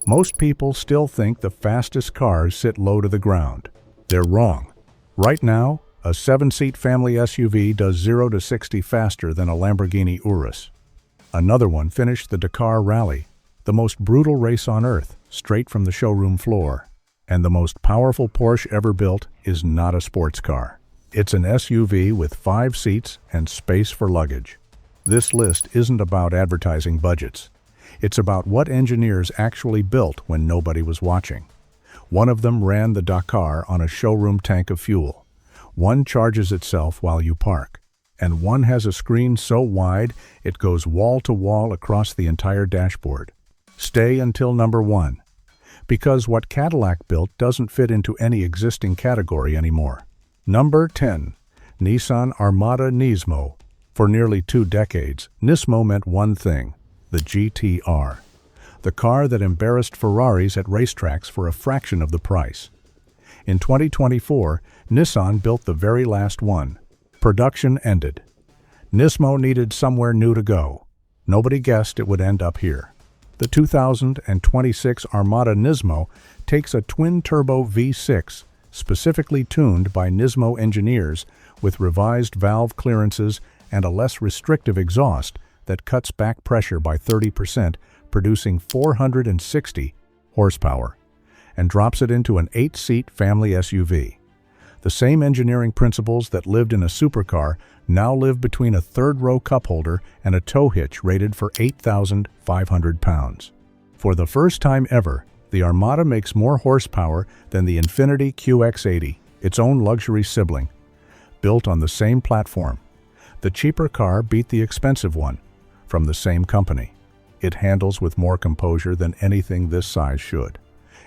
Most people still think the fastest cars sit low to the ground. They're wrong. Right now, a 7-seat family SUV does 0 to 60 faster than a Lamborghini Urus. Another one finished the Dakar Rally, the most brutal race on earth, straight from the showroom floor. And the most powerful Porsche ever built is not a sports car. It's an SUV with 5 seats and space for luggage. This list isn't about advertising budgets. It's about what engineers actually built when nobody was watching. One of them ran the Dakar on a showroom tank of fuel. One charges itself while you park. And one has a screen so wide it goes wall to wall across the entire dashboard. Stay until number 1. Because what Cadillac built doesn't fit into any existing category anymore. Number 10. Nissan Armada NISMO. For nearly 2 decades, NISMO meant one thing: the GTR. The car that embarrassed Ferraris at racetracks for a fraction of the price. In 2024, Nissan built the very last one. Production ended. NISMO needed somewhere new to go. Nobody guessed it would end up here. The 2026 Armada NISMO takes a twin-turbo V6, specifically tuned by NISMO engineers, with revised valve clearances and a less restrictive exhaust that cuts back pressure by 30%, producing 460 horsepower, and drops it into an 8-seat family SUV. The same engineering principles that lived in a supercar now live between a third-row cupholder and a tow hitch rated for 8,500 pounds. For the first time ever, the Armada makes more horsepower than the Infiniti QX80, its own luxury sibling. Built on the same platform, the cheaper car beat the expensive one, from the same company. It handles with more composure than anything this size should,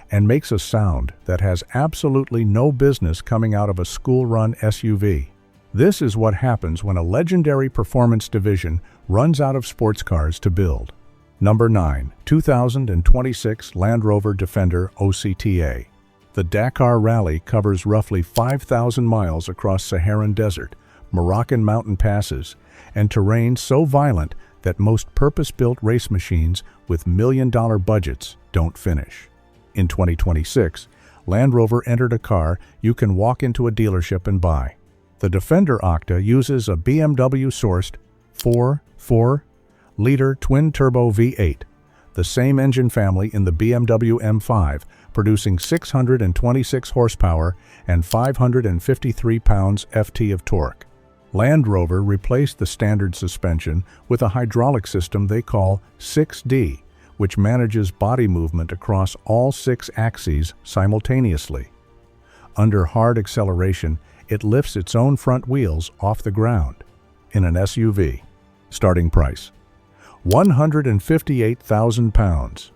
and makes a sound that has absolutely no business coming out of a school-run SUV. This is what happens when a legendary performance division runs out of sports cars to build. Number 9. 2026 Land Rover Defender OCTA. The Dakar Rally covers roughly 5,000 miles across Saharan desert, Moroccan mountain passes, and terrain so violent that most purpose-built race machines with million-dollar budgets don't finish. In 2026, Land Rover entered a car you can walk into a dealership and buy. The Defender OCTA uses a BMW-sourced 4.4-liter twin-turbo V8, the same engine family in the BMW M5, producing 626 horsepower and 553 pounds-ft of torque. Land Rover replaced the standard suspension with a hydraulic system they call 6D, which manages body movement across all 6 axes simultaneously. Under hard acceleration, it lifts its own front wheels off the ground. In an SUV. Starting price: £158,000.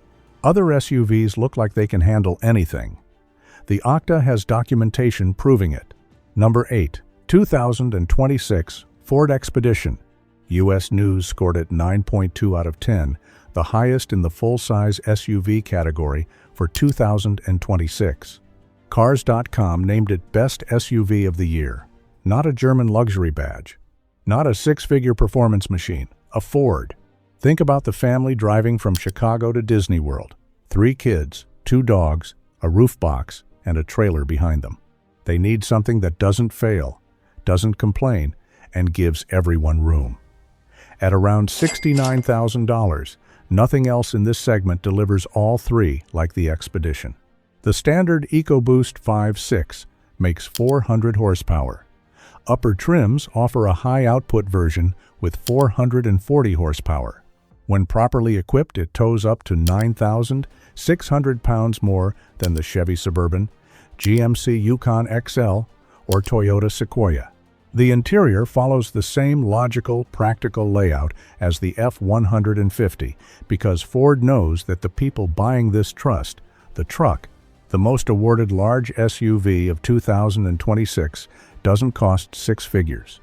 Other SUVs look like they can handle anything. The OCTA has documentation proving it. Number 8. 2026 Ford Expedition. U.S. News scored it 9.2 out of 10, the highest in the full-size SUV category for 2026. Cars.com named it Best SUV of the Year. Not a German luxury badge. Not a 6-figure performance machine. A Ford. Think about the family driving from Chicago to Disney World. 3 kids, 2 dogs, a roof box, and a trailer behind them. They need something that doesn't fail, doesn't complain, and gives everyone room. At around $69,000, nothing else in this segment delivers all 3 like the Expedition. The standard EcoBoost 5.6 makes 400 horsepower. Upper trims offer a high-output version with 440 horsepower. When properly equipped, it tows up to 9,600 pounds more than the Chevy Suburban, GMC Yukon XL, or Toyota Sequoia. The interior follows the same logical, practical layout as the F-150 because Ford knows that the people buying this trust the truck. The most awarded large SUV of 2026 doesn't cost 6 figures.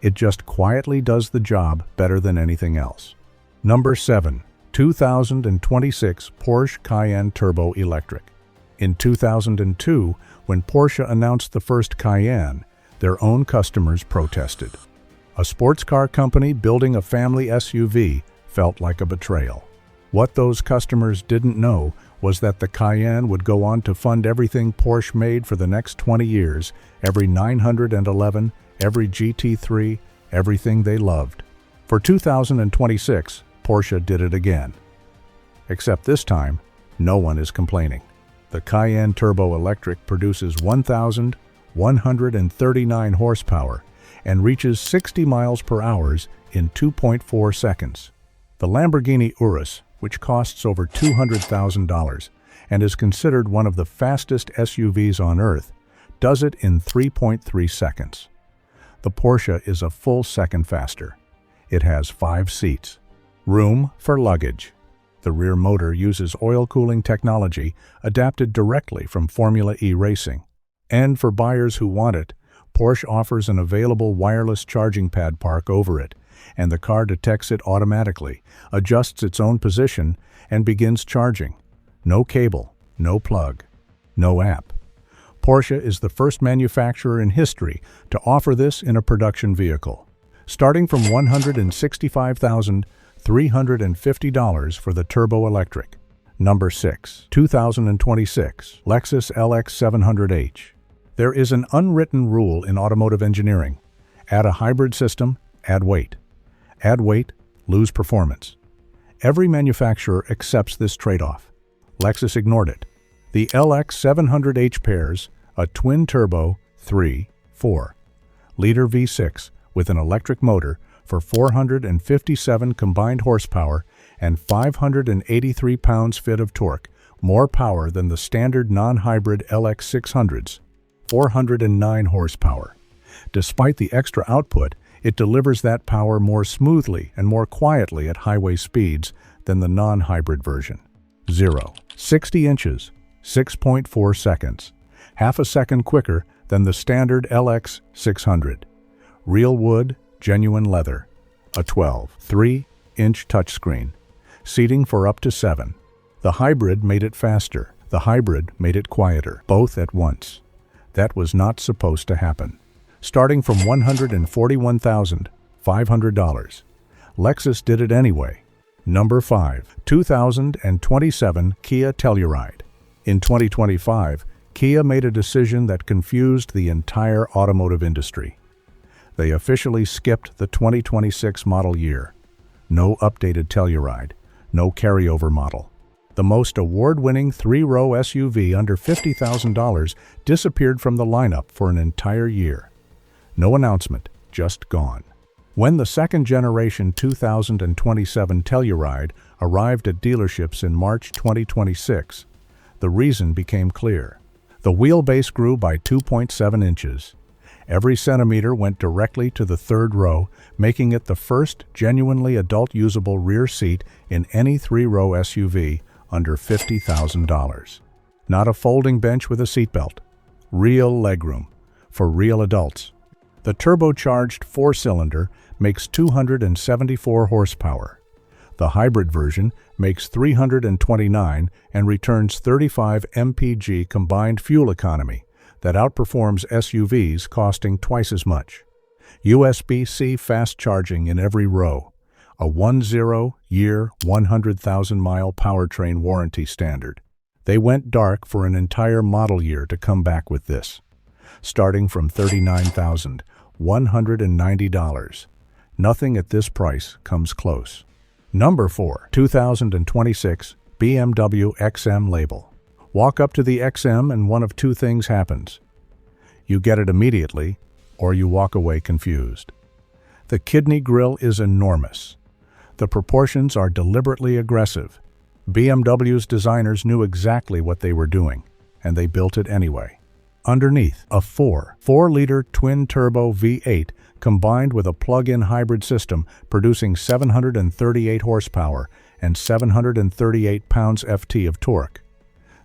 It just quietly does the job better than anything else. Number 7. 2026 Porsche Cayenne Turbo Electric. In 2002, when Porsche announced the first Cayenne, their own customers protested. A sports car company building a family SUV felt like a betrayal. What those customers didn't know was that the Cayenne would go on to fund everything Porsche made for the next 20 years, every 911, every GT3, everything they loved. For 2026, Porsche did it again. Except this time, no one is complaining. The Cayenne Turbo Electric produces 1,139 horsepower and reaches 60 miles per hour in 2.4 seconds. The Lamborghini Urus, which costs over $200,000 and is considered one of the fastest SUVs on Earth, does it in 3.3 seconds. The Porsche is a full second faster. It has 5 seats. Room for luggage. The rear motor uses oil cooling technology adapted directly from Formula E racing. And for buyers who want it, Porsche offers an available wireless charging pad park over it, and the car detects it automatically, adjusts its own position, and begins charging. No cable, no plug, no app. Porsche is the first manufacturer in history to offer this in a production vehicle. Starting from $165,350 for the Turbo Electric. Number 6. 2026 Lexus LX 700H. There is an unwritten rule in automotive engineering. Add a hybrid system, add weight. Add weight, lose performance. Every manufacturer accepts this trade-off. Lexus ignored it. The LX 700H pairs a twin-turbo 3.4-liter V6 with an electric motor for 457 combined horsepower and 583 pounds-feet of torque, more power than the standard non-hybrid LX 600's, 409 horsepower. Despite the extra output, it delivers that power more smoothly and more quietly at highway speeds than the non-hybrid version. 0-60 inches, 6.4 seconds, half a second quicker than the standard LX 600. Real wood, genuine leather. A 12.3-inch touchscreen. Seating for up to 7. The hybrid made it faster. The hybrid made it quieter, both at once. That was not supposed to happen. Starting from $141,500. Lexus did it anyway. Number 5. 2027 Kia Telluride. In 2025, Kia made a decision that confused the entire automotive industry. They officially skipped the 2026 model year. No updated Telluride, no carryover model. The most award-winning 3-row SUV under $50,000 disappeared from the lineup for an entire year. No announcement, just gone. When the second-generation 2027 Telluride arrived at dealerships in March 2026, the reason became clear. The wheelbase grew by 2.7 inches. Every centimeter went directly to the third row, making it the first genuinely adult-usable rear seat in any 3-row SUV under $50,000. Not a folding bench with a seatbelt. Real legroom for real adults. The turbocharged 4-cylinder makes 274 horsepower. The hybrid version makes 329 and returns 35 mpg combined fuel economy that outperforms SUVs costing twice as much. USB-C fast charging in every row. A 10-year, 100,000-mile powertrain warranty standard. They went dark for an entire model year to come back with this. Starting from $39,190. Nothing at this price comes close. Number 4. 2026 BMW XM Label. Walk up to the XM and one of two things happens. You get it immediately, or you walk away confused. The kidney grille is enormous. The proportions are deliberately aggressive. BMW's designers knew exactly what they were doing, and they built it anyway. Underneath, a 4-liter twin-turbo V8 combined with a plug-in hybrid system producing 738 horsepower and 738 pounds-ft of torque.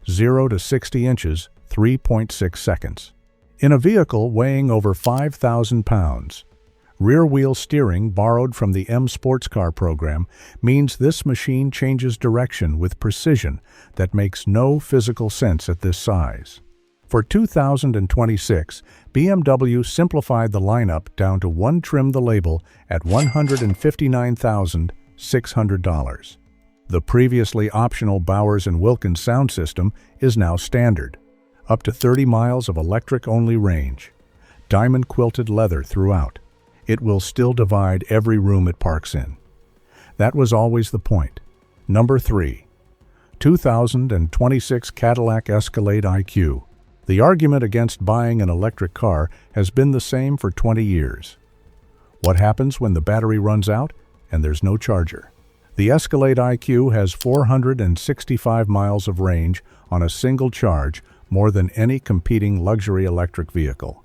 0-60 inches, 3.6 seconds. In a vehicle weighing over 5,000 pounds. Rear-wheel steering borrowed from the M sports car program means this machine changes direction with precision that makes no physical sense at this size. For 2026, BMW simplified the lineup down to one trim the label at $159,600. The previously optional Bowers & Wilkins sound system is now standard. Up to 30 miles of electric-only range. Diamond quilted leather throughout. It will still divide every room it parks in. That was always the point. Number 3. 2026 Cadillac Escalade IQ. The argument against buying an electric car has been the same for 20 years. What happens when the battery runs out and there's no charger? The Escalade IQ has 465 miles of range on a single charge, more than any competing luxury electric vehicle.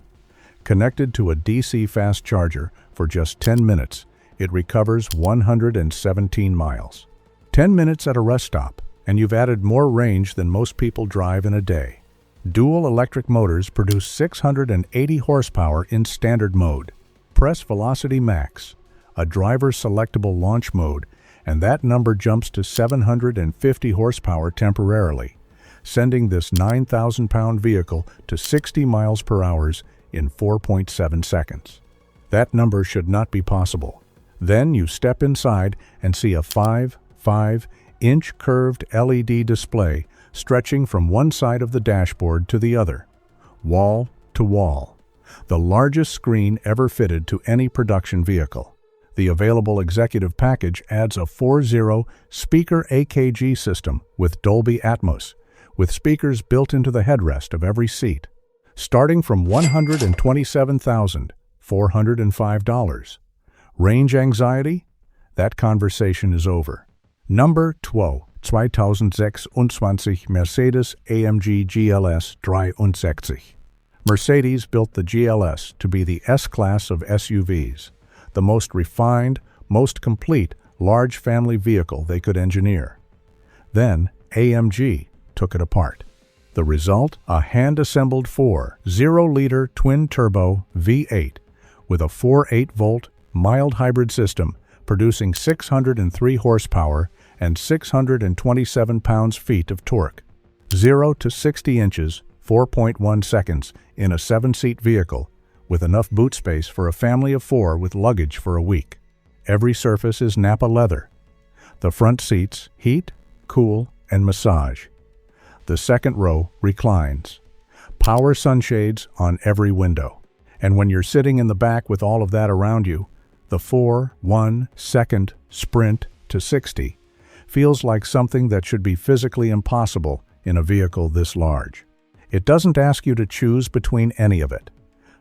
Connected to a DC fast charger for just 10 minutes, it recovers 117 miles. 10 minutes at a rest stop, and you've added more range than most people drive in a day. Dual electric motors produce 680 horsepower in standard mode. Press Velocity Max, a driver-selectable launch mode, and that number jumps to 750 horsepower temporarily, sending this 9,000-pound vehicle to 60 miles per hour in 4.7 seconds. That number should not be possible. Then you step inside and see a 5.5-inch curved LED display stretching from one side of the dashboard to the other, wall to wall. The largest screen ever fitted to any production vehicle. The available executive package adds a 4.0 speaker AKG system with Dolby Atmos, with speakers built into the headrest of every seat, starting from $127,405. Range anxiety? That conversation is over. Number 12. 2026 Mercedes-AMG GLS 63. Mercedes built the GLS to be the S-Class of SUVs, the most refined, most complete, large family vehicle they could engineer. Then, AMG took it apart. The result? A hand-assembled 4.0-liter twin-turbo V8 with a 4.8-volt mild hybrid system producing 603 horsepower and 627 pounds-feet of torque. 0 to 60 inches, 4.1 seconds in a 7-seat vehicle with enough boot space for a family of 4 with luggage for a week. Every surface is Nappa leather. The front seats heat, cool, and massage. The second row reclines. Power sunshades on every window. And when you're sitting in the back with all of that around you, the 4.1-second sprint to 60 feels like something that should be physically impossible in a vehicle this large. It doesn't ask you to choose between any of it.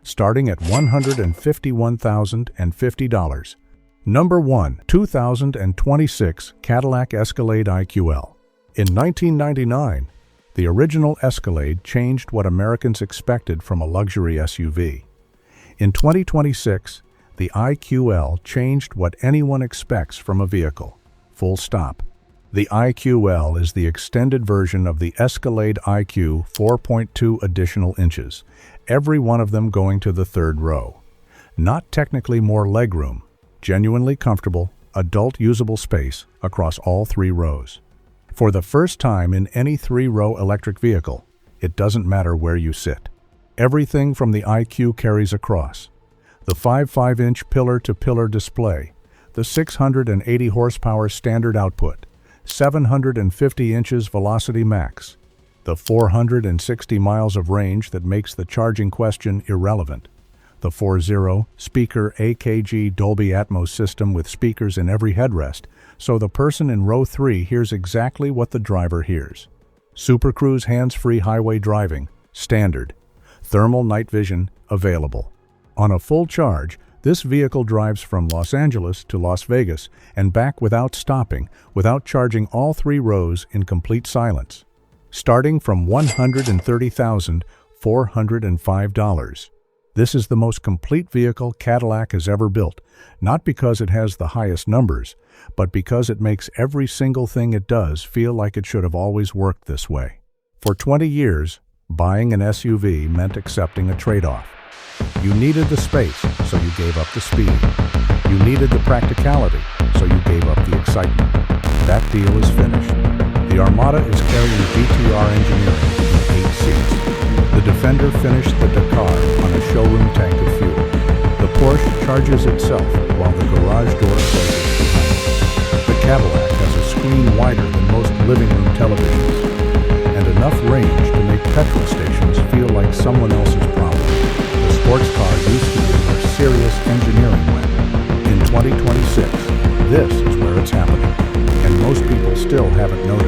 Starting at $151,050. Number 1. 2026 Cadillac Escalade IQL. In 1999, the original Escalade changed what Americans expected from a luxury SUV. In 2026, the IQL changed what anyone expects from a vehicle. Full stop. The IQL is the extended version of the Escalade IQ 4.2 additional inches, every one of them going to the third row. Not technically more legroom, genuinely comfortable, adult usable space across all 3 rows. For the first time in any 3-row electric vehicle, it doesn't matter where you sit. Everything from the IQ carries across. The 5.5-inch pillar-to-pillar display, the 680 horsepower standard output, 750 inches Velocity Max, the 460 miles of range that makes the charging question irrelevant, the 4.0 speaker AKG Dolby Atmos system with speakers in every headrest, so the person in row 3 hears exactly what the driver hears. Super Cruise hands-free highway driving, standard. Thermal night vision, available. On a full charge, this vehicle drives from Los Angeles to Las Vegas and back without stopping, without charging all 3 rows in complete silence. Starting from $130,405. This is the most complete vehicle Cadillac has ever built, not because it has the highest numbers, but because it makes every single thing it does feel like it should have always worked this way. For 20 years, buying an SUV meant accepting a trade-off. You needed the space, so you gave up the speed. You needed the practicality, so you gave up the excitement. That deal is finished. The Armada is carrying VTR engineering in 8 seats. The Defender finished the Dakar on a showroom tank of fuel. The Porsche charges itself while the garage door closes behind it. The Cadillac has a screen wider than most living room televisions, and enough range to make petrol stations feel like someone else's problem. The sports car used to be where serious engineering went. In 2026, this is where it's happening, and most people still haven't noticed.